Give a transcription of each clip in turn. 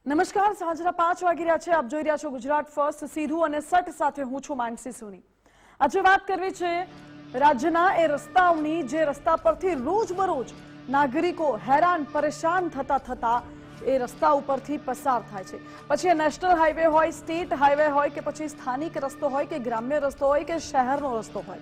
નમસ્કાર, સાંજના 5 વાગી રહ્યા છે. આપ જોઈ રહ્યા છો ગુજરાત ફર્સ્ટ. સીધું અને સટ સાથે હું છું માનસી સોની. આજે વાત કરવી છે રાજ્યના એ રસ્તાઓની જે રસ્તા પરથી રોજબરોજ નાગરિકો હેરાન પરેશાન થતા એ રસ્તા ઉપરથી પસાર થાય છે. પછી નેશનલ હાઈવે હોય, સ્ટેટ હાઈવે હોય કે પછી સ્થાનિક રસ્તો હોય કે ગ્રામ્ય રસ્તો હોય કે શહેરનો રસ્તો હોય.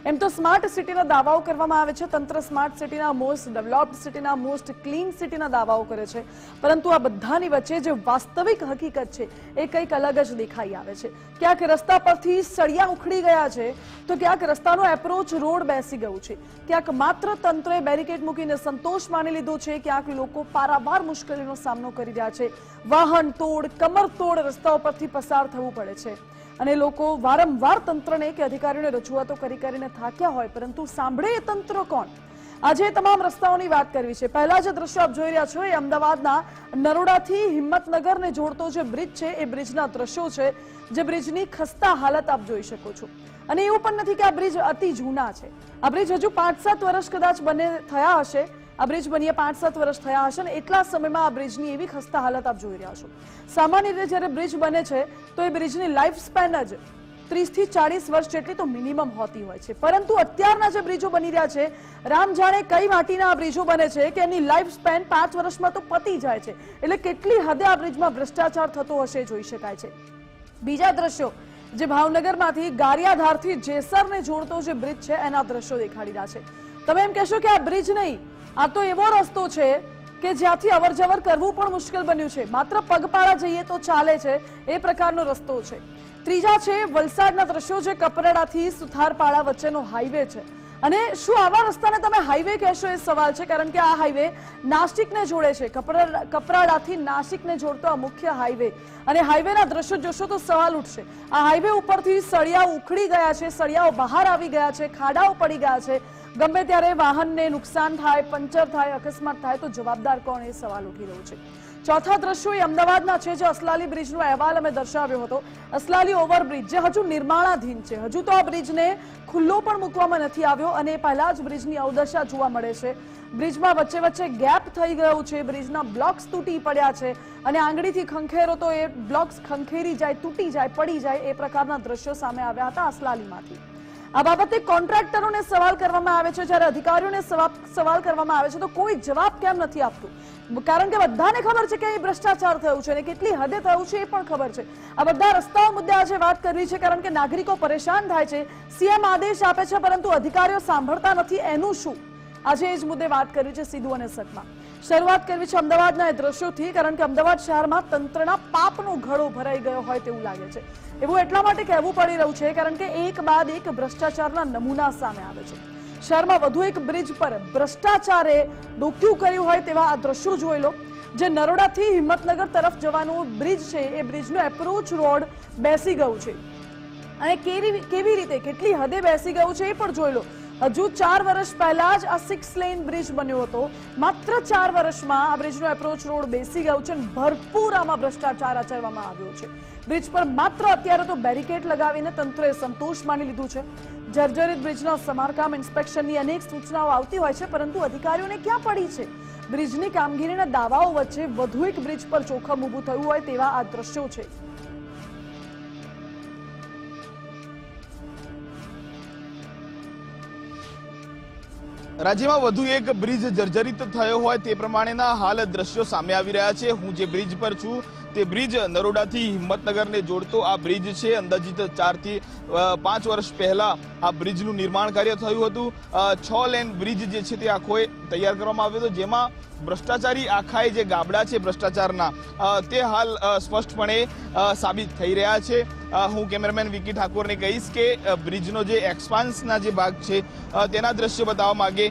એમ તો સ્માર્ટ સિટીના દાવાઓ કરવામાં આવે છે. તંત્ર સ્માર્ટ સિટીના, મોસ્ટ ડેવલપ્ડ સિટીના, મોસ્ટ ક્લીન સિટીના દાવાઓ કરે છે. પરંતુ આ બધાની વચ્ચે જે વાસ્તવિક હકીકત છે એ કંઈક અલગ જ દેખાઈ આવે છે. ક્યાંક રસ્તા પરથી સળિયા ઉખડી ગયા છે, તો ક્યાંક રસ્તાનો એપ્રોચ રોડ બેસી ગયું છે. ક્યાંક માત્ર તંત્રએ બેરિકેડ મૂકીને સંતોષ માની લીધો છે, ક્યાંક લોકો પારાવાર મુશ્કેલીનો સામનો કરી રહ્યા છે. વાહન તોડ, કમર તોડ રસ્તાઓ પરથી પસાર થવું પડે છે. અને લોકો વારંવાર તંત્રને કે અધિકારીઓને રજૂઆતો કરીને થાક્યા હોય, પરંતુ સાંભળે એ તંત્ર કોણ? આજે તમામ રસ્તાઓની વાત કરવી છે. પહેલા જે દ્રશ્યો આપ જોઈ રહ્યા છો એ અમદાવાદના નરોડાથી હિંમતનગરને જોડતો જે બ્રિજ છે એ બ્રિજના દ્રશ્યો છે, જે બ્રિજની ખસ્તા હાલત આપ જોઈ શકો છો. અને એવું પણ નથી કે આ બ્રિજ અતિ જૂના છે. આ બ્રિજ હજુ 5-7 વર્ષ કદાચ થયા હશે. આ બ્રિજ બનીએ 5-7 વર્ષ થયા હશે, અને એટલા સમયમાં આ બ્રિજની એવી ખસ્તા હાલત આપ જોઈ રહ્યા છો. સામાન્ય રીતે જ્યારે બ્રિજ બને છે તો એ બ્રિજની લાઈફ સ્પેન જ 30 થી 40 વર્ષ જેટલી તો મિનિમમ હોતી હોય છે. પરંતુ અત્યારના જે બ્રિજો બની રહ્યા છે, રામ જાણે કઈ માટીના આ બ્રિજો બને છે કે એની લાઈફ સ્પેન 5 વર્ષમાં તો પતી જાય છે. એટલે કેટલી હદે આ બ્રિજમાં ભ્રષ્ટાચાર થતો હશે જોઈ શકાય છે. બીજા દ્રશ્યો જે ભાવનગરમાંથી ગારિયાધારથી જેસરને જોડતો જે બ્રિજ છે એના દ્રશ્યો દેખાડી રહ્યા છે. તમે એમ કહેશો કે આ બ્રિજ નહીં, આ તો એવો રસ્તો છે કે જ્યાંથી અવરજવર કરવું પણ મુશ્કેલ બન્યું છે. માત્ર પગપાળા જઈએ તો ચાલે છે એ પ્રકારનો રસ્તો છે. ત્રીજા છે વલસાડના દ્રશ્યો, જે કપરાડાથી સુથારપાડા વચ્ચેનો હાઈવે છે. અને શું આવા રસ્તાને તમે હાઈવે કહેશો એ સવાલ છે, કારણ કે આ હાઈવે નાસિકને જોડે છે. કપરાડાથી નાસિકને જોડતો આ મુખ્ય હાઈવે. અને હાઈવેના દ્રશ્યો જોશો તો સવાલ ઉઠશે. આ હાઈવે ઉપરથી સળિયાઓ ઉખડી ગયા છે, સળિયાઓ બહાર આવી ગયા છે, ખાડાઓ પડી ગયા છે. ગમે ત્યારે વાહનને નુકસાન થાય, પંચર થાય, અકસ્માત થાય તો જવાબદાર કોણ એ સવાલ ઉઠી રહ્યો છે. ચોથા દ્રશ્યો એ અમદાવાદના છે, જે અસલાલી બ્રિજનો અહેવાલ અમે દર્શાવ્યો હતો. અસલાલી ઓવરબ્રિજ જે હજુ નિર્માણાધીન છે. હજુ તો આ બ્રિજને ખુલ્લો પણ મૂકવામાં નથી આવ્યો, અને એ પહેલા જ બ્રિજની અવદશા જોવા મળે છે. બ્રિજમાં વચ્ચે વચ્ચે ગેપ થઈ ગયું છે, બ્રિજના બ્લોક્સ તૂટી પડ્યા છે, અને આંગળીથી ખંખેરો તો એ બ્લોક્સ ખંખેરી જાય, તૂટી જાય, પડી જાય એ પ્રકારના દ્રશ્યો સામે આવ્યા હતા અસલાલીમાંથી. આ બાબતે કોન્ટ્રાક્ટરોને સવાલ કરવામાં આવે છે. જ્યારે અધિકારીઓને સવાલ કરવામાં આવે છે તો કોઈ જવાબ કેમ નથી આપતું? કારણ કે બધાને ખબર છે કે અહીં ભ્રષ્ટાચાર થયું છે અને કેટલી હદે થયું છે એ પણ ખબર છે. આ બધા રસ્તાઓ મુદ્દે આજે વાત કરવી છે, કારણ કે નાગરિકો પરેશાન થાય છે. સીએમ આદેશ આપે છે પરંતુ અધિકારીઓ સાંભળતા નથી. એનું શું? આજે એ જ મુદ્દે વાત કરવી છે સીધું અને સટમાં. શરૂઆત કરવી છે અમદાવાદના એ દ્રશ્યોથી, કારણ કે અમદાવાદ શહેરમાં તંત્રના પાપનો ઘડો ભરાઈ ગયો હોય તેવું લાગે છે. એવું એટલા માટે કહેવું પડી રહ્યું છે કારણ કે એક બાદ એક ભ્રષ્ટાચારના નમૂના સામે આવે છે. શહેરમાં વધુ એક બ્રિજ પર ભ્રષ્ટાચારે ડોક્યું કર્યું હોય તેવા આ દ્રશ્યો જોઈ લો. જે નરોડાથી હિંમતનગર તરફ જવાનું બ્રિજ છે એ બ્રિજનો એપ્રોચ રોડ બેસી ગયું છે. અને કેવી રીતે, કેટલી હદે બેસી ગયું છે એ પણ જોઈ લો. હજુ 4 વર્ષ પહેલા જ આ 6 લેન બ્રિજ બન્યો હતો. માત્ર 4 વર્ષમાં આ બ્રિજનો એપ્રોચ રોડ બેસી ગયો છે. ભરપૂર આમાં ભ્રષ્ટાચાર આચરવામાં આવ્યો છે. બ્રિજ પર માત્ર અત્યારે તો બેરિકેડ લગાવીને તંત્રએ સંતોષ માની લીધું છે. જર્જરિત બ્રિજના સમારકામ, ઇન્સ્પેક્શનની અનેક સૂચનાઓ આવતી હોય છે, પરંતુ અધિકારીઓને ક્યાં પડી છે? બ્રિજની કામગીરીના દાવાઓ વચ્ચે વધુ એક બ્રિજ પર જોખમ ઊભું થયું હોય તેવા આ દ્રશ્યો છે. રાજ્યમાં વધુ એક બ્રિજ જર્જરિત થયો હોય તે પ્રમાણેના હાલ દ્રશ્યો સામે આવી રહ્યા છે. હું જે બ્રિજ પર છું તે બ્રિજ નરોડાથી હિંમતનગરને જોડતો આ બ્રિજ છે. અંદાજિત 4 થી 5 વર્ષ પહેલા આ બ્રિજનું નિર્માણ કાર્ય થયું હતું. 6 લેન બ્રિજ જે છે તે આખો તૈયાર કરવામાં આવ્યો હતો, જેમાં ભ્રષ્ટાચારી આખાએ જે ગાબડા છે ભ્રષ્ટાચારના તે હાલ સ્પષ્ટપણે સાબિત થઈ રહ્યા છે. હું કેમેરામેન વિકી ઠાકોરને કહીશ કે બ્રિજનો જે એક્સપાન્સના જે ભાગ છે તેના દ્રશ્યો બતાવવા માંગે.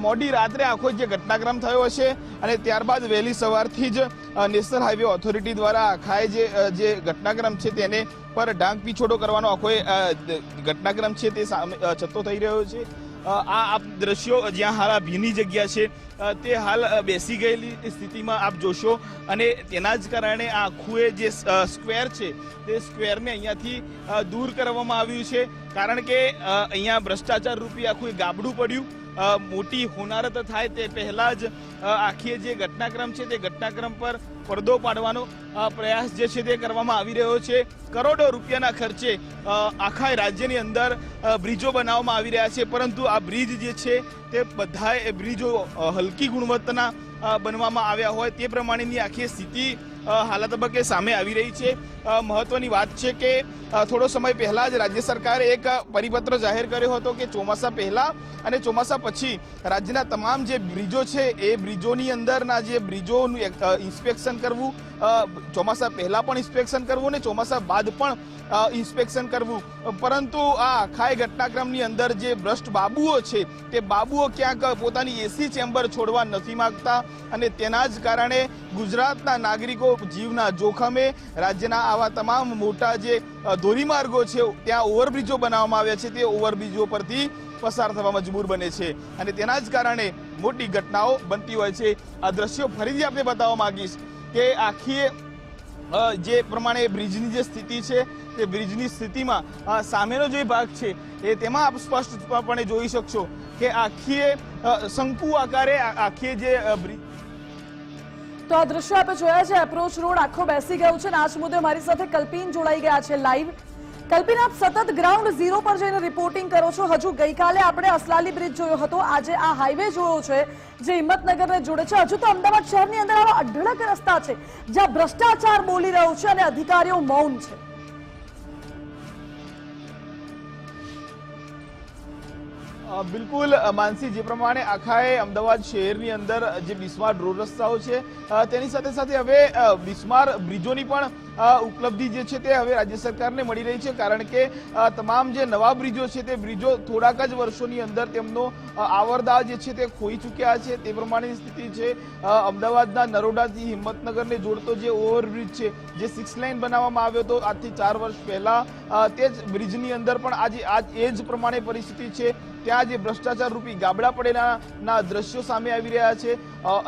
મોડી રાત્રે આખો જે ઘટનાક્રમ થયો હશે, અને ત્યારબાદ વહેલી સવારથી જ નેશનલ હાઈવે ઓથોરિટી દ્વારા આખાએ જે ઘટનાક્રમ છે તેને પર ડાંગ પીછોડો કરવાનો આખો ઘટનાક્રમ છે તે છતો થઈ રહ્યો છે. આ દ્રશ્યો જ્યાં હાલ આ ભીની જગ્યા છે તે હાલ બેસી ગયેલી સ્થિતિમાં આપ જોશો, અને તેના જ કારણે આ આખું જે સ્ક્વેર છે તે સ્ક્વેરને અહીંયાથી દૂર કરવામાં આવ્યું છે. કારણ કે અહીંયા ભ્રષ્ટાચાર રૂપી આખું ગાબડું પડ્યું મોટી હોનારત થાય તે પહેલા જ આખી જે ઘટનાક્રમ છે તે ઘટનાક્રમ પર પડદો પાડવાનો પ્રયાસ જે છે તે કરવામાં આવી રહ્યો છે. કરોડો રૂપિયાના ખર્ચે આખા રાજ્યની અંદર બ્રિજો બનાવવામાં આવી રહ્યા છે, પરંતુ આ બ્રિજ જે છે તે બધા બ્રિજો હલકી ગુણવત્તાના બનવામાં આવ્યા હોય તે પ્રમાણેની આખી સ્થિતિ હાલ તબક્કે સામે આવી રહી છે. મહત્વની વાત છે કે થોડો સમય પહેલા જ રાજ્ય સરકારે એક પરિપત્ર જાહેર કર્યો હતો કે ચોમાસા પહેલા અને ચોમાસા પછી રાજ્યના તમામ જે બ્રિજો છે એ બ્રિજોની અંદરના જે બ્રિજોનું ઇન્સ્પેક્શન કરવું, ચોમાસા પહેલા પણ ઇન્સ્પેક્શન કરવું અને ચોમાસા બાદ પણ ઇન્સ્પેક્શન કરવું. પરંતુ આ આખા ઘટનાક્રમની અંદર જે ભ્રષ્ટ બાબુઓ છે તે બાબુઓ ક્યાંક પોતાની એસી ચેમ્બર છોડવા નથી માંગતા અને તેના જ કારણે ગુજરાતના નાગરિકો જીવના જોખમે રાજ્યના આવા તમામ મોટા જે ધોરીમાર્ગો છે ત્યાં ઓવરબ્રિજો બનાવવામાં આવ્યા છે તે ઓવરબ્રિજો પરથી પસાર થવા મજબૂર બને છે અને તેના જ કારણે મોટી ઘટનાઓ બનતી હોય છે. આ દ્રશ્યો ફરીથી આપણે બતાવવા માંગીશ કે આખી જે પ્રમાણે બ્રિજની જે સ્થિતિ છે તે બ્રિજની સ્થિતિમાં સામેનો જે ભાગ છે એ તેમાં આપ સ્પષ્ટપણે જોઈ શકશો કે આખી શંકુ આકારે આખી જે બ્રિજ. તો આ દ્રશ્ય આપણે જોયા છે, એપ્રોચ રોડ આખો બેસી ગયો છે અને આ જ મુદ્દે મારી સાથે કલ્પિન જોડાઈ ગયા છે લાઈવ. કલ્પિન, આપ સતત ગ્રાઉન્ડ ઝીરો પર જઈને રિપોર્ટિંગ કરો છો. હજુ ગઈકાલે આપણે અસલાલી બ્રિજ જોયો હતો, આજે આ હાઈવે જોયો છે જે હિંમતનગરને જોડે છે. હજુ તો અમદાવાદ શહેરની અંદર આવા અઢળક રસ્તા છે જ્યાં ભ્રષ્ટાચાર બોલી રહ્યો છે અને અધિકારીઓ મૌન છે. બિલકુલ માનસી, જે પ્રમાણે આખા અમદાવાદ શહેરની અંદર જે બિસ્માર રોડ રસ્તાઓ છે તેની સાથે સાથે હવે બિસ્માર બ્રિજોની પણ ઉપલબ્ધિ જે છે તે હવે રાજ્ય સરકારને મળી રહી છે, કારણ કે તમામ જે નવા બ્રિજો છે તે બ્રિજો થોડાક જ વર્ષોની અંદર તેમનો આવરદા જે છે તે ખોઈ ચૂક્યા છે. તે પ્રમાણેની સ્થિતિ છે. અમદાવાદના નરોડાથી હિંમતનગરને જોડતો જે ઓવરબ્રિજ છે જે 6 લાઇન બનાવવામાં આવ્યો હતો આજથી 4 વર્ષ પહેલા, તે જ બ્રિજની અંદર પણ આજે એ જ પ્રમાણે પરિસ્થિતિ છે. ત્યાં જે ભ્રષ્ટાચાર રૂપી ગાબડા પડેલાના દ્રશ્યો સામે આવી રહ્યા છે.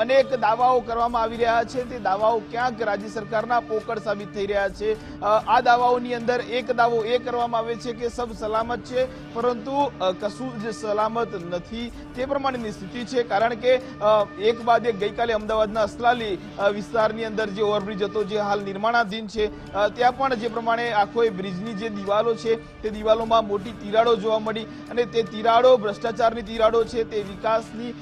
અનેક દાવાઓ કરવામાં આવી રહ્યા છે, તે દાવાઓ ક્યાંક રાજ્ય સરકારના પોકળ સાબિત થઈ રહ્યા છે. આ દાવાઓની અંદર એક દાવો એ કરવામાં આવે છે કે સબ સલામત છે, પરંતુ કશું જ સલામત નથી તે પ્રમાણેની સ્થિતિ છે. કારણ કે એક બાદ એક ગઈકાલે અમદાવાદના અસલાલી વિસ્તારની અંદર જે ઓવરબ્રિજ હતો જે હાલ નિર્માણાધીન છે ત્યાં પણ જે પ્રમાણે આખો બ્રિજની જે દિવાલો છે તે દિવાલોમાં મોટી તિરાડો જોવા મળી અને તે તિરાડો ભ્રષ્ટાચારની તિરાડો છે, તે વિકાસની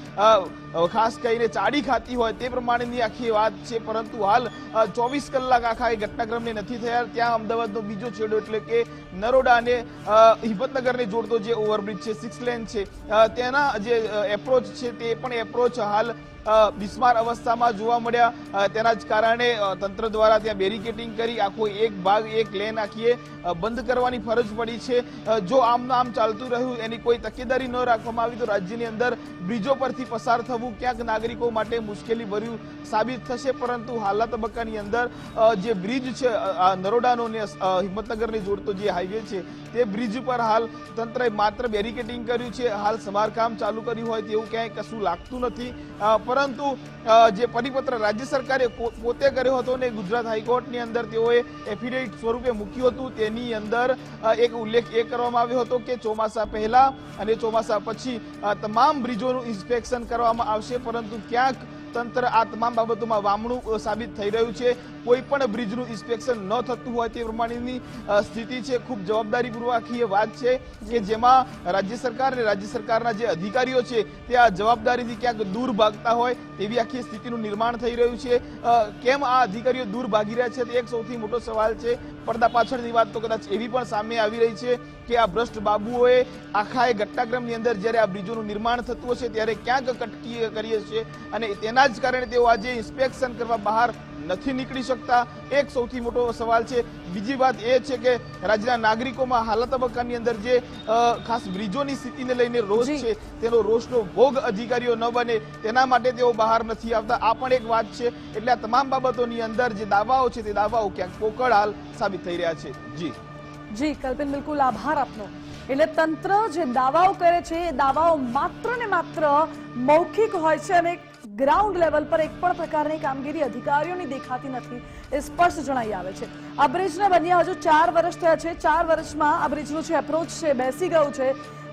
ખાસ કરીને ચાડી ખાતી હોય તે પ્રમાણેની આખી વાત છે. પરંતુ હાલ 24 કલાક આખા એ ઘટનાક્રમને નથી થયા. ત્યાં અમદાવાદનો બીજો છેડો એટલે કે નરોડા અને હિંમતનગરને જોડતો જે ઓવરબ્રિજ છે 6 લેન છે તેના જે એપ્રોચ છે તે પણ એપ્રોચ હાલ બિસ્માર અવસ્થામાં જોવા મળ્યા. તેના જ કારણે તંત્ર દ્વારા ત્યાં બેરિકેડિંગ કરી આખો એક ભાગ એક લેન આખીએ બંધ કરવાની ફરજ પડી છે. જો આમ ચાલતું રહ્યું, એની કોઈ તકેદારી ન રાખવામાં આવી તો રાજ્યની અંદર બ્રિજો પરથી પસાર થવું ક્યાંક નાગરિકો માટે મુશ્કેલી ભર્યું સાબિત થશે. પરંતુ હાલના તબક્કાની અંદર જે બ્રિજ છે નરોડાનો અને હિંમતનગરને જોડતો જે હાઈવે છે તે બ્રિજ પર હાલ તંત્રએ માત્ર બેરિકેડિંગ કર્યું છે. હાલ સમારકામ ચાલુ કર્યું હોય તેવું ક્યાંય કશું લાગતું નથી. પરંતુ જે પરિપત્ર રાજ્ય સરકારે પોતે કર્યો હતો ને ગુજરાત હાઈકોર્ટની અંદર તેઓએ એફિડેવિટ સ્વરૂપે મૂક્યું હતું, તેની અંદર એક ઉલ્લેખ એ કરવામાં આવ્યો હતો કે ચોમાસા પહેલા અને ચોમાસા પછી તમામ બ્રિજોનું ઇન્સ્પેક્શન કરવામાં આવશે. પરંતુ ક્યાંક તંત્ર આ તમામ બાબતોમાં વામણું સાબિત થઈ રહ્યું છે. કોઈ પણ બ્રિજનું ઇન્સ્પેક્શન ન થતું હોય તે પ્રમાણેની સ્થિતિ છે. ખૂબ જવાબદારીપૂર્વક એ વાત છે કે જેમાં રાજ્ય સરકાર અને રાજ્ય સરકારના જે અધિકારીઓ છે તે આ જવાબદારીથી ક્યાંક દૂર ભાગતા હોય તેવી આખી સ્થિતિનું નિર્માણ થઈ રહ્યું છે. કેમ આ અધિકારીઓ દૂર ભાગી રહ્યા છે તે એક સૌથી મોટો સવાલ છે. પડદા પાછળની વાત તો કદાચ એવી પણ સામે આવી રહી છે કે આ ભ્રષ્ટ બાબુઓએ આખા એ ઘટનાક્રમની અંદર જ્યારે આ બ્રિજોનું નિર્માણ થતું હશે ત્યારે ક્યાંક કટકી કરી હશે અને તેના જ કારણે તેઓ આજે ઇન્સ્પેક્શન કરવા બહાર નથી નીકળી શકતા. એક સૌથી મોટો સવાલ છે. બીજી વાત એ છે કે રાજ્યના નાગરિકોમાં હાલ તબક્કાની અંદર જે ખાસ બ્રિજોની સ્થિતિને લઈને રોષ છે તેનો રોષનો ભોગ અધિકારીઓ ન બને તેના માટે તેઓ બહાર નથી આવતા. આ પણ એક વાત છે. એટલે આ તમામ બાબતોની અંદર જે દાવાઓ છે તે દાવાઓ ક્યાંક પોકળ હાલ સાબિત થઈ રહ્યા છે. જી કલ્પિન, બિલકુલ આભાર આપનો. એટલે તંત્ર જે દાવાઓ કરે છે એ દાવાઓ માત્ર ને માત્ર મૌખિક હોય છે અને ગ્રાઉન્ડ લેવલ પર એક પણ પ્રકારની કામગીરી અધિકારીઓની દેખાતી નથી એ સ્પષ્ટ જણાઈ આવે છે. આ બ્રિજને બન્યા હજુ 4 વર્ષ થયા છે. 4 વર્ષમાં આ બ્રિજનું જે એપ્રોચ છે બેસી ગયું છે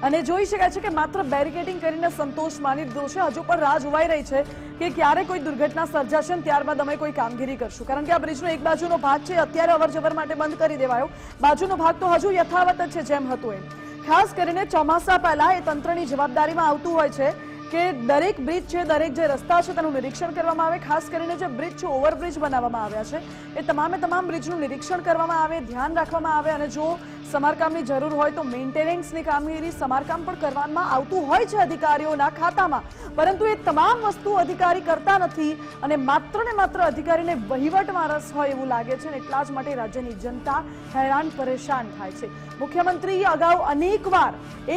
અને જોઈ શકાય છે કે માત્ર બેરિકેડિંગ કરીને સંતોષ માની લીધો છે. હજુ પણ રાહ જોવાઈ રહી છે કે ક્યારે કોઈ દુર્ઘટના સર્જાશે ત્યારબાદ અમે કોઈ કામગીરી કરશું, કારણ કે આ બ્રિજનો એક બાજુનો ભાગ છે અત્યારે અવરજવર માટે બંધ કરી દેવાયો, બાજુનો ભાગ તો હજુ યથાવત જ છે જેમ હતું એમ. ખાસ કરીને ચોમાસા પહેલા એ તંત્રની જવાબદારીમાં આવતું હોય છે કે દરેક બ્રિજ છે, દરેક જે રસ્તા છે તેનું નિરીક્ષણ કરવામાં આવે. ખાસ કરીને જે બ્રિજ છે, ઓવરબ્રિજ બનાવવામાં આવ્યા છે એ તમામ બ્રિજનું નિરીક્ષણ કરવામાં આવે, ધ્યાન રાખવામાં આવે અને જો સમારકામની જરૂર હોય તો મેન્ટેનન્સની કામગીરી સમારકામ પણ કરવામાં આવતું હોય છે અધિકારીઓના ખાતામાં, પરંતુ એ તમામ વસ્તુ અધિકારી કરતા નથી અને માત્ર ને માત્ર અધિકારીને વહીવટમાં રસ હોય એવું લાગે છે અને એટલા જ માટે રાજ્યની જનતા હેરાન પરેશાન થાય છે. મુખ્યમંત્રી અગાઉ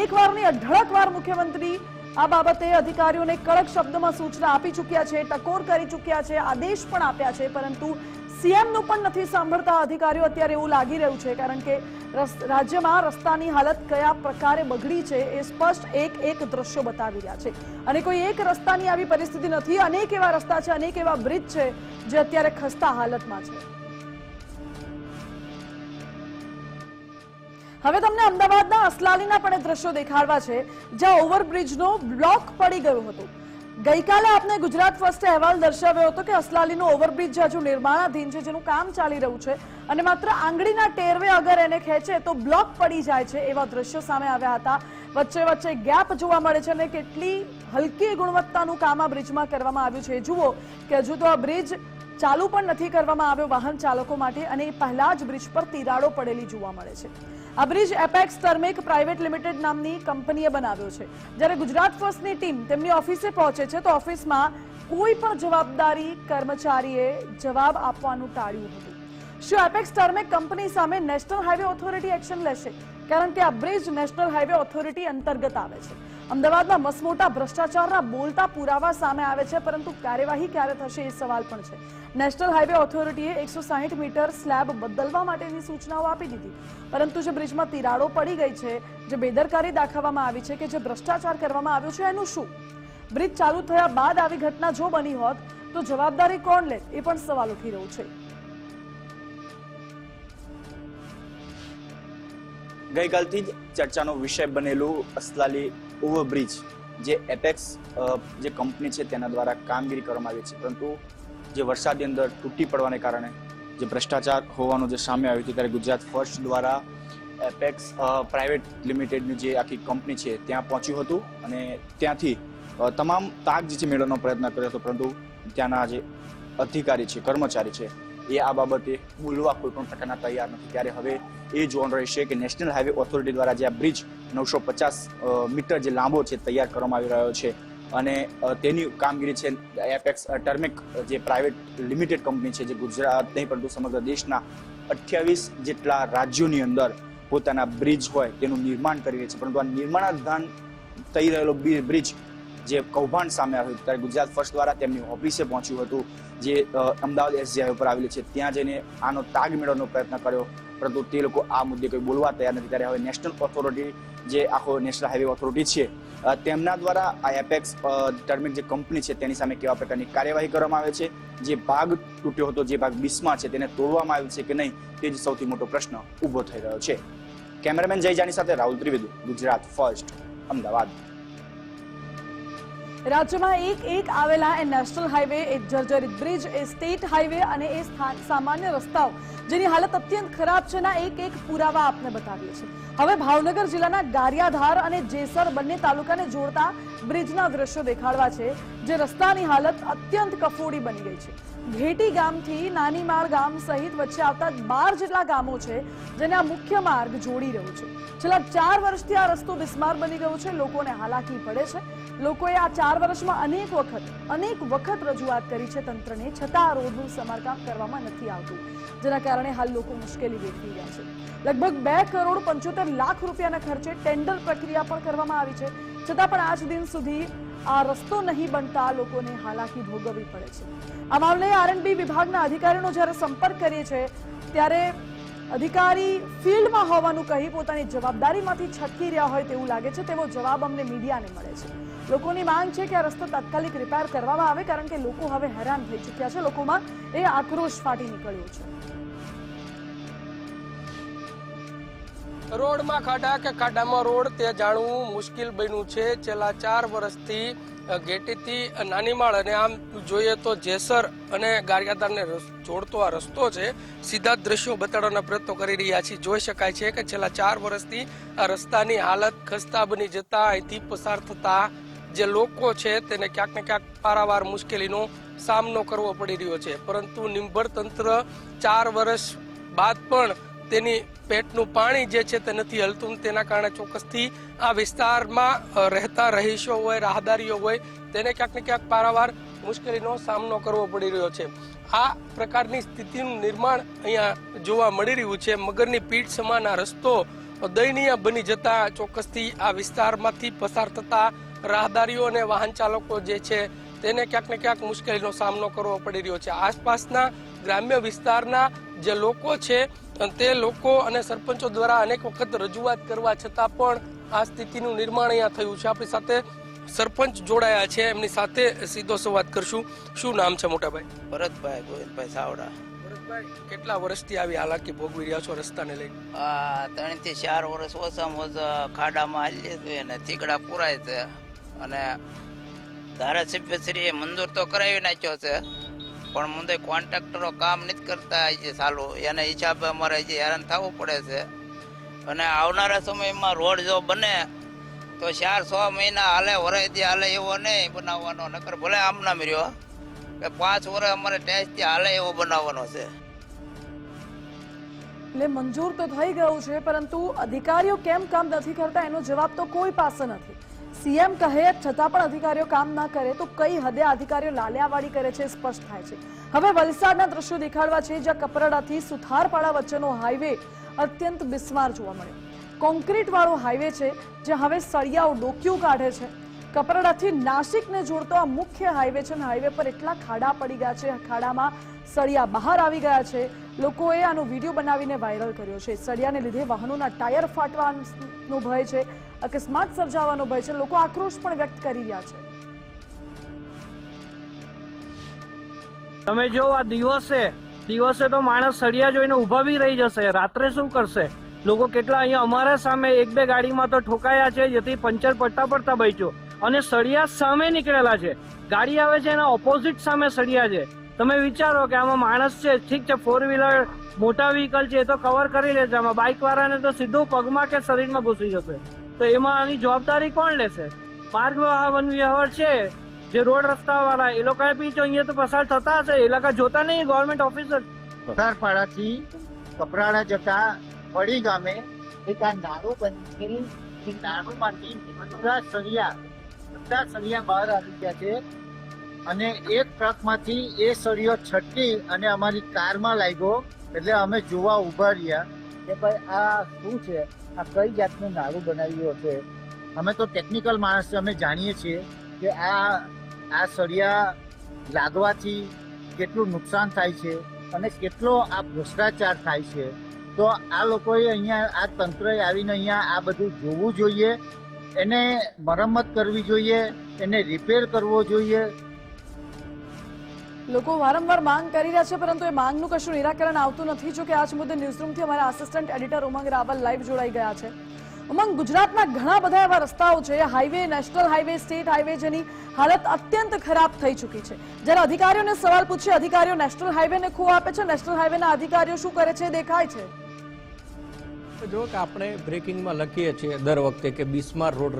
એકવારની અઢળક વાર મુખ્યમંત્રી આ બાબતે અધિકારીઓને કડક શબ્દમાં સૂચના આપી ચૂક્યા છે, ટકોર કરી ચૂક્યા છે, આદેશ પણ આપ્યા છે, પરંતુ સીએમનું પણ નથી સાંભળતા અધિકારીઓ. અત્યારે એવું લાગી રહ્યું છે કારણ કે રાજ્યમાં રસ્તાની હાલત કયા પ્રકારે બગડી છે એ સ્પષ્ટ એક દ્રશ્યો બતાવી રહ્યા છે અને કોઈ એક રસ્તાની આવી પરિસ્થિતિ નથી. અનેક એવા રસ્તા છે, અનેક એવા બ્રિજ છે જે અત્યારે ખસ્તા હાલતમાં છે. હવે તમને અમદાવાદના અસલાલીના પણ દ્રશ્યો દેખાડવા છે જ્યાં ઓવરબ્રિજનો બ્લોક પડી ગયો હતો. ગઈકાલે આપને ગુજરાત ફર્સ્ટે અહેવાલ દર્શાવ્યો હતો કે અસલાલીનો ઓવરબ્રિજ હજુ નિર્માણાધીન છે, જેનું કામ ચાલી રહ્યું છે અને માત્ર આંગળીના ટેરવે અગર એને ખેંચે તો બ્લોક પડી જાય છે એવા દ્રશ્યો સામે આવ્યા હતા. વચ્ચે ગેપ જોવા મળે છે અને કેટલી હલકી ગુણવત્તાનું કામ આ બ્રિજમાં કરવામાં આવ્યું છે. જુઓ કે હજુ તો આ બ્રિજ ચાલુ પણ નથી કરવામાં આવ્યો વાહન ચાલકો માટે અને એ પહેલા જ બ્રિજ પર તિરાડો પડેલી જોવા મળે છે. આ બ્રિજ એપેક્સ ટર્મેક પ્રાઇવેટ લિમિટેડ નામની કંપનીએ બનાવ્યો છે. જ્યારે ગુજરાત ફર્સ્ટની ટીમ તેમની ઓફિસે પહોંચે છે તો ઓફિસમાં કોઈ પણ જવાબદારી કર્મચારીએ જવાબ આપવાનું ટાળ્યું હતું. શું એપેક્સ ટર્મેક કંપની સામે નેશનલ હાઈવે ઓથોરિટી એક્શન લેશે? કારણ કે આ બ્રિજ નેશનલ હાઈવે ઓથોરિટી અંતર્ગત આવે છે. અમદાવાદમાં મસમોટા ભ્રષ્ટાચારના બોલતા પુરાવા સામે આવે છે, પરંતુ કાર્યવાહી ક્યારે થશે એ સવાલ પણ છે. નેશનલ હાઈવે ઓથોરિટીએ 160 મીટર સ્લેબ બદલવા માટેની સૂચનાઓ આપી દીધી, પરંતુ જે બ્રિજમાં તિરાડો પડી ગઈ છે, જે બેદરકારી દાખવવામાં આવી છે કે જે ભ્રષ્ટાચાર કરવામાં આવ્યો છે એનું શું? બ્રિજ ચાલુ થયા બાદ આવી ઘટના જો બની હોત તો જવાબદારી કોણ લે એ પણ સવાલ ઉઠી રહ્યું છે. ગઈકાલથી જ ચર્ચાનો વિષય બનેલું અસલાલી ઓવરબ્રિજ જે એપેક્સ જે કંપની છે તેના દ્વારા કામગીરી કરવામાં આવી છે, પરંતુ જે વરસાદની અંદર તૂટી પડવાને કારણે જે ભ્રષ્ટાચાર હોવાનું જે સામે આવ્યું હતું ત્યારે ગુજરાત ફર્સ્ટ દ્વારા એપેક્સ પ્રાઇવેટ લિમિટેડની જે આખી કંપની છે ત્યાં પહોંચ્યું હતું અને ત્યાંથી તમામ તાગ જે છે મેળવવાનો પ્રયત્ન કર્યો હતો, પરંતુ ત્યાંના જે અધિકારી છે, કર્મચારી છે એ આ બાબતે બોલવા કોઈ પણ પ્રકારના તૈયાર નથી. ત્યારે હવે એ જોવાનું રહેશે કે નેશનલ હાઈવે ઓથોરિટી દ્વારા જે આ બ્રિજ 950 મીટર જે લાંબો છે તૈયાર કરવામાં આવી રહ્યો છે અને તેની કામગીરી છે એપેક્સ ટર્મેક જે પ્રાઇવેટ લિમિટેડ કંપની છે જે ગુજરાત નહીં પરંતુ સમગ્ર દેશના 28 જેટલા રાજ્યોની અંદર પોતાના બ્રિજ હોય તેનું નિર્માણ કરી રહી છે, પરંતુ આ નિર્માણાધીન થઈ રહેલો બ્રિજ જે કૌભાંડ સામે આવ્યું ત્યારે ગુજરાત ફર્સ્ટ દ્વારા તેમની ઓફિસે પહોંચ્યું હતું જે અમદાવાદ એસજી હાઈવે પર આવેલી છે. ત્યાં જઈને આનો તાગ મેળવવાનો પ્રયત્ન કર્યો, પરંતુ તે લોકો આ મુદ્દે કોઈ બોલવા તૈયાર નથી. ત્યારે હવે નેશનલ ઓથોરિટી જે આખો નેશનલ હાઈવે ઓથોરિટી છે તેમના દ્વારા આ એપેક્સ ટર્મેક જે કંપની છે તેની સામે કેવા પ્રકારની કાર્યવાહી કરવામાં આવે છે, જે ભાગ તૂટ્યો હતો, જે ભાગ બિસ્માર છે તેને તોડવામાં આવ્યો છે કે નહીં, તે જ સૌથી મોટો પ્રશ્ન ઊભો થઈ રહ્યો છે. કેમેરામેન જય જાની સાથે રાહુલ ત્રિવેદી, ગુજરાત ફર્સ્ટ, અમદાવાદ. રાજ્યમાં એક આવેલા એ નેશનલ હાઈવે, એ જર્જરિત બ્રિજ, એ સ્ટેટ હાઈવે અને એ સામાન્ય રસ્તાઓ જેની હાલત અત્યંત ખરાબ છે ના એક પુરાવા આપને બતાવીએ છીએ. હવે ભાવનગર જિલ્લાના ગારિયાધાર અને જેસર બંને તાલુકાને જોડતા બ્રિજના દ્રશ્યો દેખાડવા છે, જે રસ્તાની હાલત અત્યંત કફોડી બની ગઈ છે. ઘેટી ગામથી નાનીમાળ ગામ સહિત વચ્ચે આવતા 12 જેટલા ગામો છે જેને આ મુખ્ય માર્ગ જોડી રહ્યો છે. છેલ્લા 4 વર્ષથી આ રસ્તો બિસ્માર બની ગયો છે, લોકોને હાલાકી પડે છે. લોકોએ આ 4 વર્ષમાં અનેક વખત રજૂઆત કરી છે તંત્રને, છતાં આ રોડનું સમારકામ કરવામાં નથી આવતું, જેના કારણે હાલ લોકો મુશ્કેલી વેઠવી રહ્યા છે. લગભગ 2 કરોડ 75 લાખ રૂપિયાના ખર્ચે ટેન્ડર પ્રક્રિયા પણ કરવામાં આવી છે, છતાં પણ આજ દિન સુધી આ રસ્તો નહીં બનતા લોકોને હાલાકી ભોગવવી પડે છે. આ મામલે આરએનબી વિભાગના અધિકારીનો જ્યારે સંપર્ક કરીએ છીએ ત્યારે અધિકારી ફિલ્ડમાં હોવાનું કહી પોતાની જવાબદારીમાંથી છટકી રહ્યા હોય તેવું લાગે છે તેવો જવાબ અમને મીડિયાને મળે છે. લોકોની માંગ છે કે આ રસ્તો તાત્કાલિક રિપેર કરવામાં આવે, કારણ કે લોકો હવે હેરાન થઈ ચૂક્યા છે. લોકોમાં એ આક્રોશ ફાટી નીકળ્યો છે. રોડમાં ખાડા કે ખાડામાં રોડ તે જાણવું મુશ્કેલ બન્યું છે. છેલ્લા 4 વર્ષથી ઘેટીથી નાનીમાળ અને આમ જોઈએ તો જેસર અને ગારિયાધારને જોડતો આ રસ્તો છે. સીધા દ્રશ્યો બતાડવાના પ્રયત્નો કરી રહ્યા છીએ. જોઈ શકાય છે કે છેલ્લા 4 વર્ષથી આ રસ્તાની હાલત ખસ્તા બની જતા અહીંથી પસાર થતા જે લોકો છે તેને ક્યાંક ને ક્યાંક પારાવાર મુશ્કેલીનો સામનો કરવો પડી રહ્યો છે. પરંતુ નિંભર તંત્ર 4 વર્ષ બાદ પણ તેની પેટનું પાણી જે છે તે નથી હલતું. તેના કારણે ચોક્કસથી આ વિસ્તારમાં રહેતા રહીશો હોય, રાહદારીઓ હોય, તેને ક્યાંક ને ક્યાંક પારાવાર મુશ્કેલીનો સામનો કરવો પડી રહ્યો છે. આ પ્રકારની સ્થિતિનું નિર્માણ અહીંયા જોવા મળી રહ્યું છે. મગરની પીઠ સમાન આ રસ્તો દયનીય બની જતા ચોક્કસથી આ વિસ્તારમાંથી પસાર થતા રાહદારીઓ અને વાહન ચાલકો જે છે તેને ક્યાંક ને ક્યાંક મુશ્કેલીનો સામનો કરવો પડી રહ્યો છે. આસપાસના ગ્રામ્ય વિસ્તારના જે લોકો છે તે લોકો અને સરપંચો દ્વારા અનેક વખત રજૂઆત કરવા છતાં પણ આ સ્થિતિનું નિર્માણ અહીંયા થયું છે. આપણી સાથે સરપંચ જોડાયા છે, એમની સાથે સીધો સંવાદ કરશું. શું નામ છે મોટાભાઈ? ભરતભાઈ ગોવિંદભાઈ સાવડા. ભરતભાઈ, કેટલા વર્ષથી આવી હાલાકી ભોગવી રહ્યા છો રસ્તાને લઈને? 3 થી 4 વર્ષ ઓછામાં ઓછા ખાડામાં હાલીએ છીએ અને થીગડા પુરાય છે. અને ધારાસભ્યશ્રીએ મંજૂર તો કરાવી નાખ્યો છે, પણ મુંદે કોન્ટ્રાક્ટરો કામ નથી કરતા છે ચાલુ. એના હિસાબે અમારે જે હેરાન થવું પડે છે. અને આવનારા સમયમાં રોડ જો બને તો 4-6 મહિના હાલે, વરાયથી હાલે એવો નહીં બનાવવાનો. નકર ભલે આમના રહ્યો કે 5 વર્ષ અમારે ટેસ્ટથી હાલે એવો બનાવવાનો છે. એટલે મંજૂર તો થઈ ગયું છે, પરંતુ અધિકારીઓ કેમ કામ નથી કરતા એનો જવાબ તો કોઈ પાસે નથી. સીએમ કહે છતાં પણ અધિકારીઓ કામ ના કરે તો કઈ હદે અધિકારીઓ લાલિયાવાડી કરે છે સ્પષ્ટ થાય છે. હવે વલસાડના દ્રશ્યો દેખાડવા છે, જ્યાં કપરાડાથી સુથારપાડા વચ્ચેનો હાઈવે અત્યંત બિસ્માર જોવા મળ્યો. કોન્ક્રીટ વાળો હાઈવે છે, જ્યાં હવે સળિયાઓ ડોક્યું કાઢે છે. કપરાડાથી નાસિકને જોડતો આ મુખ્ય હાઈવે છે, અને હાઈવે પર એટલા ખાડા પડી ગયા છે, ખાડામાં સળિયા બહાર આવી ગયા છે. લોકોએ આનો વિડીયો બનાવીને વાયરલ કર્યો છે. સળિયાને લીધે વાહનોના ટાયર ફાટવાનો ભય છે, અકસ્માત સર્જાવાનો ભય છે. લોકો આક્રોશ પણ વ્યક્ત કરી રહ્યા છે. તમે જો આ દિવસે તો માણસ સળિયા જોઈને ઉભા બી રહી જશે. રાત્રે શું કરશે? લોકો કેટલા અહીંયા અમારા સામે 1-2 ગાડીમાં તો ઠોકાયા છે, જેથી પંચર પડતા બચ્યો. અને સળિયા સામે નીકળેલા છે. ગાડી આવે છે એના ઓપોઝિટ સામે સળિયા છે. તમે વિચારો કે આમાં માણસ છે, ઠીક છે, 4 વ્હીલર મોટા વ્હીકલ છે એ તો કવર કરી લે છે, આમાં બાઇક વાળાને તો સીધું પગમાં કે શરીરમાં ઘૂસી જશે. તો એમાં આની જવાબદારી કોણ લેશે? માર્ગ વન વ્યવહાર છે, જે રોડ રસ્તા વાળા એ લોકો બી તો અહીંયા તો પસાર થતા હશે. એ લોકો જોતા નહીં, ગવર્મેન્ટ ઓફિસર. સુથારપાડાથી કપરાડા જતા વડી ગામે એક આ નાળું બની છે. નાળુંમાંથી બધા સળિયા બહાર આવી ગયા છે. અને એક ટ્રકમાંથી એ સળિયો છટકી અને અમારી કારમાં લાગ્યો. એટલે અમે જોવા ઉભા રહ્યા કે ભાઈ આ શું છે, આ કઈ જાતનું નાળું બનાવ્યું હશે. અમે તો ટેકનિકલ માણસ છે, અમે જાણીએ છીએ કે આ સળિયા લાગવાથી કેટલું નુકસાન થાય છે અને કેટલો આ ભ્રષ્ટાચાર થાય છે. તો આ લોકોએ અહીંયા આ તંત્રએ આવીને અહીંયા આ બધું જોવું જોઈએ, એને મરમ્મત કરવી જોઈએ, એને રિપેર કરવો જોઈએ. લોકો વારંવાર માંગ કરી રહ્યા છે, પરંતુ એ માંગનું કશું નિરાકરણ આવતું નથી. જો કે આજ મુદ્દે ન્યૂઝરૂમથી અમારા આસિસ્ટન્ટ એડિટર ઉમંગ રાવલ લાઈવ જોડાઈ ગયા છે. ઉમંગ, ગુજરાતના ઘણા બધા એવા રસ્તાઓ છે, highway, national highway, state highway, જેની હાલત અત્યંત ખરાબ થઈ ચૂકી છે. જ્યારે અધિકારીઓને સવાલ પૂછીએ, અધિકારીઓ નેશનલ હાઈવેને ખો આપે છે. નેશનલ હાઈવેના અધિકારીઓ શું કરે છે દેખાય છે. જો કે આપણે બ્રેકિંગમાં લખીએ છીએ દર વખતે કે બિસ્માર રોડ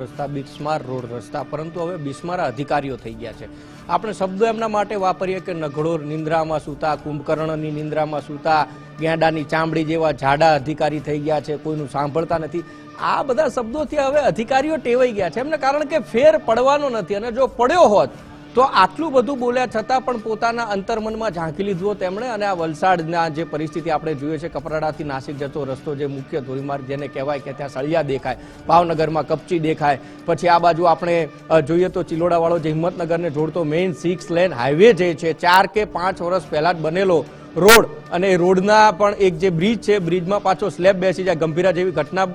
રસ્તા, પરંતુ હવે બિસ્માર અધિકારીઓ થઈ ગયા છે. આપણે શબ્દો એમના માટે વાપરીએ કે નઘડોર નિંદ્રામાં સૂતા, કુંભકર્ણની નિંદ્રામાં સૂતા, ગેંડાની ચામડી જેવા જાડા અધિકારી થઈ ગયા છે, કોઈનું સાંભળતા નથી. આ બધા શબ્દોથી હવે અધિકારીઓ ટેવાઈ ગયા છે. એમને કારણ કે ફેર પડવાનો નથી, અને જો પડ્યો હોત તો આટલું બધું બોલ્યા છતાં પણ પોતાના અંતર્મનમાં ઝાંકી લીધું હોત એમણે. અને આ વલસાડના જે પરિસ્થિતિ આપણે જોઈએ છે, કપરાડાથી નાસિક જતો રસ્તો, જે મુખ્ય ધોરીમાર્ગ જેને કહેવાય કે ત્યાં સળિયા દેખાય, ભાવનગરમાં કપચી દેખાય, પછી આ બાજુ આપણે જોઈએ તો ચિલોડાવાળો જે હિંમતનગરને જોડતો મેઇન 6 લેન હાઈવે જે છે, 4 કે 5 વર્ષ પહેલા જ બનેલો રોડ, અને એ રોડના પણ એક જે બ્રિજ છે, બ્રિજમાં પાછો સ્લેબ બેસી જાય, ગંભીરા જેવી ઘટના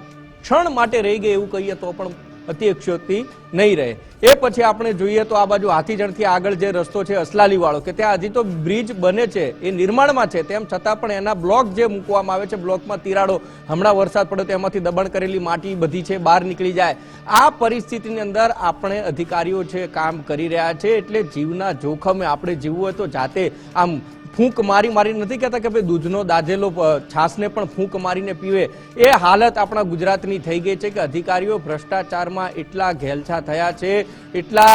ક્ષણ માટે રહી ગઈ એવું કહીએ તો પણ અતિશયોક્તિ નહીં રહે. એ પછી આપણે જોઈએ તો આ બાજુ હાથીજણથી આગળ જે રસ્તો છે અસલાલી વાળો, કે ત્યાં હજી તો બ્રિજ બને છે, એ નિર્માણમાં છે, તેમ છતાં પણ એના બ્લોક જે મૂકવામાં આવે છે, બ્લોકમાં તિરાડો, હમણાં વરસાદ પડ્યો તો એમાંથી દબાણ કરેલી માટી બધી છે બહાર નીકળી જાય. આ પરિસ્થિતિની અંદર આપણે અધિકારીઓ છે કામ કરી રહ્યા છે, એટલે જીવના જોખમે આપણે જીવવું હોય તો જાતે આમ ફૂંક મારી નથી કહેતા કે ભાઈ દૂધનો દાધેલો છાસને પણ ફૂંક મારીને પીવે. એ હાલત આપણા ગુજરાતની થઈ ગઈ છે કે અધિકારીઓ ભ્રષ્ટાચારમાં એટલા ઘેલછા થયા છે, એટલા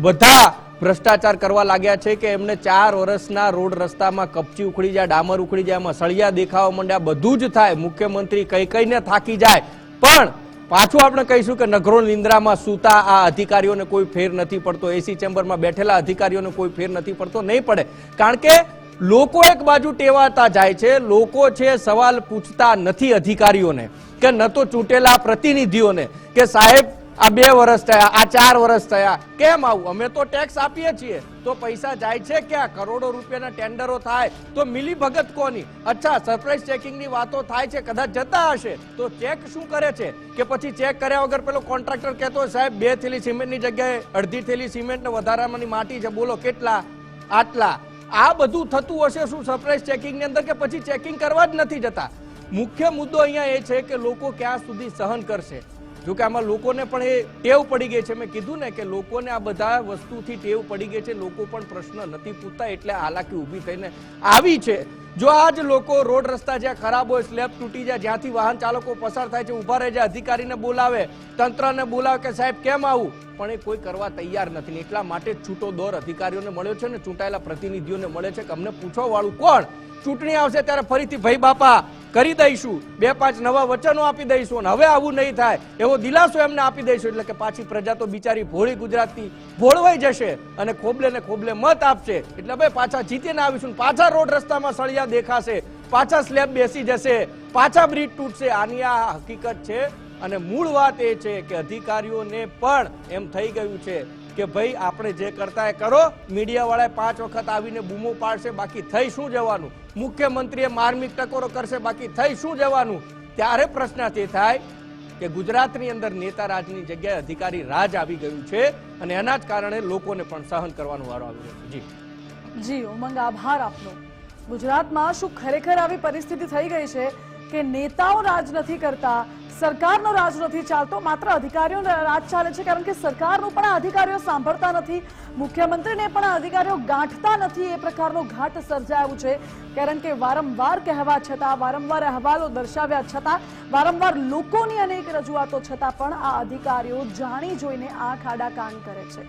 બધા ભ્રષ્ટાચાર કરવા લાગ્યા છે કે એમને 4 વર્ષના રોડ રસ્તામાં કપચી ઉખડી જાય, ડામર ઉખડી જાય, એમાં સળિયા દેખાવા માંડ્યા, બધું જ થાય. મુખ્યમંત્રી કહીને થાકી જાય. પણ પાછું આપણે કહીશું કે નગરો નિંદ્રામાં સૂતા આ અધિકારીઓને કોઈ ફેર નથી પડતો, એસી ચેમ્બરમાં બેઠેલા અધિકારીઓને કોઈ ફેર નથી પડતો, નહીં પડે. કારણ કે લોકો એક બાજુ ટેવાતા જાય છે, લોકો છે સવાલ પૂછતા નથી અધિકારીઓને કે ન તો ચૂંટેલા પ્રતિનિધિઓને કે સાહેબ આ 2 વર્ષ થયા, આ 4 વર્ષ થયા, કેમ આવું? અમે તો ટેક્સ આપીએ છીએ તો પૈસા જાય છે ક્યાં? કરોડો રૂપિયાના ટેન્ડરો થાય તો મિલી ભગત કોની? અચ્છા, સરપ્રાઇઝ ચેકિંગની વાતો થાય છે, કદાચ જતા હશે તો ચેક શું કરે છે? કે પછી ચેક કર્યા વગર પેલો કોન્ટ્રાક્ટર કહેતો હોય સાહેબ 2 થેલી સિમેન્ટની જગ્યાએ અડધી થેલી સિમેન્ટ ને વધારાની માટી છે, બોલો કેટલા? આટલા. આ બધું થતું હશે શું સરપ્રાઇઝ ચેકિંગની અંદર, કે પછી ચેકિંગ કરવા જ નથી જતા? મુખ્ય મુદ્દો અહીંયા એ છે કે લોકો ક્યાં સુધી સહન કરશે. જો કે આમાં લોકોને પણ એ ટેવ પડી ગઈ છે. મેં કીધું ને કે લોકોને આ બધા વસ્તુથી ટેવ પડી ગઈ છે, લોકો પણ પ્રશ્ન નથી પૂછતા, એટલે હાલાકી ઊભી થઈને આવી છે. જો આજ લોકો રોડ રસ્તા જ્યાં ખરાબ હોય, સ્લેબ તૂટી જાય, જ્યાંથી વાહન ચાલકો પસાર થાય છે, ઉભા રહે છે, અધિકારીને બોલાવે, તંત્રને બોલાવે કે સાહેબ કેમ આવું, પણ એ કોઈ કરવા તૈયાર નથી. એટલા માટે જ છૂટો દોર અધિકારીઓને મળ્યો છે ને ચૂંટાયેલા પ્રતિનિધિઓને મળે છે કે અમને પૂછવા વાળું કોણ? ચૂંટણી આવશે ત્યારે ફરીથી ભાઈ બાપા કરી દઈશું, 2-5 નવા વચનો આપી દઈશું, અને હવે આવું નહીં થાય એવો દિલાસો એમને આપી દઈશું. એટલે કે પાછી પ્રજા તો બિચારી ભોળી ગુજરાતથી ભોળવાઈ જશે અને ખોબલે ને ખોબલે મત આપશે. એટલે ભાઈ પાછા જીતીને આવીશું, પાછા રોડ રસ્તામાં સળિયા દેખાશે, પાછા સ્લેબ બેસી જશે, પાછા બ્રિજ તૂટશે. આની આ હકીકત છે. અને મૂળ વાત એ છે કે અધિકારીઓને પણ એમ થઈ ગયું છે કે ભાઈ આપણે જે કરતા એ કરો. મીડિયા વાળાએ 5 વખત આવીને બૂમો પાડશે, બાકી થઈ શું જવાનું? મુખ્યમંત્રીએ માર્મિક ટકોરો કરશે, બાકી થઈ શું જવાનું? ત્યારે પ્રશ્ન તે થાય કે ગુજરાતની અંદર નેતા રાજની જગ્યાએ અધિકારી રાજ આવી ગયું છે, અને એના જ કારણે લોકોને પણ સહન કરવાનો વારો આવી રહ્યો છે. જી ઉમંગ, આભાર આપનો. ગુજરાતમાં શું ખરેખર આવી પરિસ્થિતિ થઈ ગઈ છે કે નેતાઓ રાજ નથી કરતા, સરકારનો રાજ નથી ચાલતો, માત્ર અધિકારીઓનો રાજ ચાલે છે? કારણ કે સરકારનું પણ આ અધિકારીઓ સાંભળતા નથી, મુખ્યમંત્રીને પણ આ અધિકારીઓ ગાંઠતા નથી. એ પ્રકારનો ઘાટ સર્જાયું છે. કારણ કે વારંવાર કહેવા છતાં, વારંવાર અહેવાલો દર્શાવ્યા છતાં, વારંવાર લોકોની અનેક રજૂઆતો છતાં પણ આ અધિકારીઓ જાણી જોઈને આંખ આડા કાન કરે છે.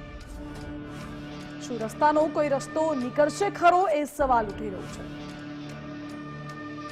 શું રસ્તાનો કોઈ રસ્તો નીકળશે ખરો? એ સવાલ ઉઠી રહ્યો છે.